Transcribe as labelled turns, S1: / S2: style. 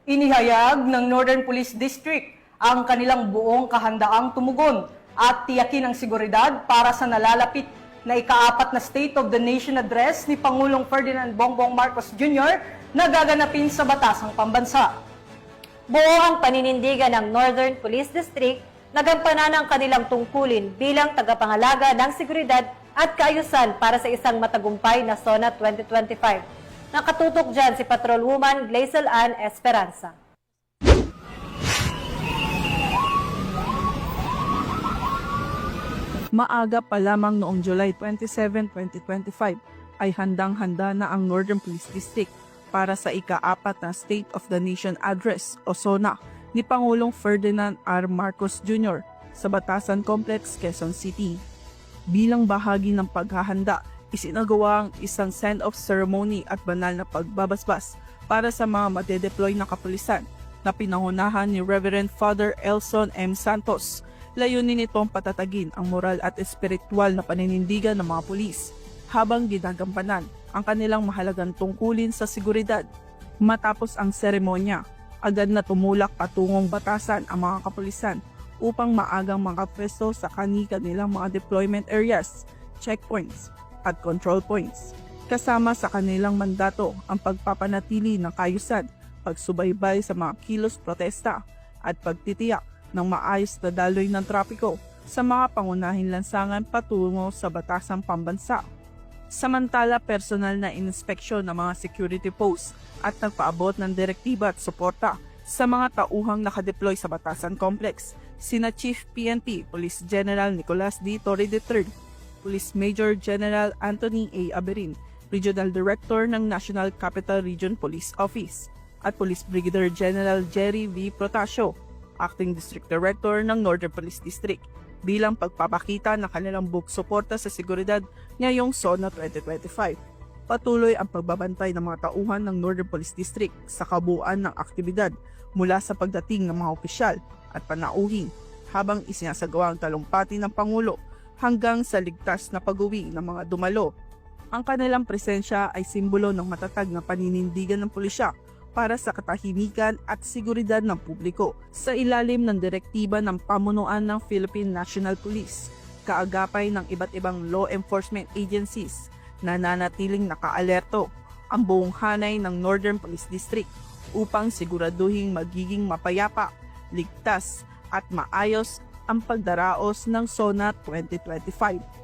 S1: Inihayag ng Northern Police District ang kanilang buong kahandaang tumugon at tiyakin ang seguridad para sa nalalapit na ika-4 na State of the Nation Address ni Pangulong Ferdinand Bongbong Marcos Jr. na gaganapin sa batasang pambansa.
S2: Buo ang paninindigan ng Northern Police District na gampanan ang kanilang tungkulin bilang tagapangalaga ng seguridad at kaayusan para sa isang matagumpay na SONA 2025. Nakatutok dyan si Patrolwoman Glazel Ann Esperanza.
S3: Maaga pa lamang noong July 27, 2025 ay handang-handa na ang Northern Police District para sa ika-4 na State of the Nation Address o SONA ni Pangulong Ferdinand R. Marcos Jr. sa Batasan Complex, Quezon City. Bilang bahagi ng paghahanda, isinagawa ang isang send-off ceremony at banal na pagbabasbas para sa mga madedeploy na kapulisan na pinangunahan ni Reverend Father Elson M. Santos. Layunin nitong patatagin ang moral at espiritual na paninindigan ng mga pulis habang ginagampanan ang kanilang mahalagang tungkulin sa seguridad. Matapos ang seremonya, agad na tumulak patungong batasan ang mga kapulisan upang maagang makapwesto sa kani-kanilang mga deployment areas, checkpoints at control points. Kasama sa kanilang mandato ang pagpapanatili ng kaayusan, pagsubaybay sa mga kilos protesta at pagtitiyak ng maayos na daloy ng trapiko sa mga pangunahing lansangan patungo sa batasang pambansa. Samantala, personal na inspeksyon ng mga security posts at nagpaabot ng direktiba at suporta sa mga tauhang nakadeploy sa Batasan Complex, sina Chief PNP Police General Nicolas D. Torre III, Police Major General Anthony A. Aberin, Regional Director ng National Capital Region Police Office, at Police Brigadier General Jerry V. Protasio, Acting District Director ng Northern Police District, bilang pagpapakita ng kanilang buong suporta sa seguridad ngayong SONA 2025. Patuloy ang pagbabantay ng mga tauhan ng Northern Police District sa kabuuan ng aktibidad mula sa pagdating ng mga opisyal at panauhin habang isinasagawa ang talumpati ng Pangulo hanggang sa ligtas na pag-uwi ng mga dumalo. Ang kanilang presensya ay simbolo ng matatag na paninindigan ng pulisya para sa katahimikan at seguridad ng publiko sa ilalim ng direktiba ng pamunuan ng Philippine National Police, kaagapay ng iba't ibang law enforcement agencies na nanatiling nakaalerto ang buong hanay ng Northern Police District upang siguraduhin magiging mapayapa, ligtas at maayos ang pagdaraos ng SONA 2025.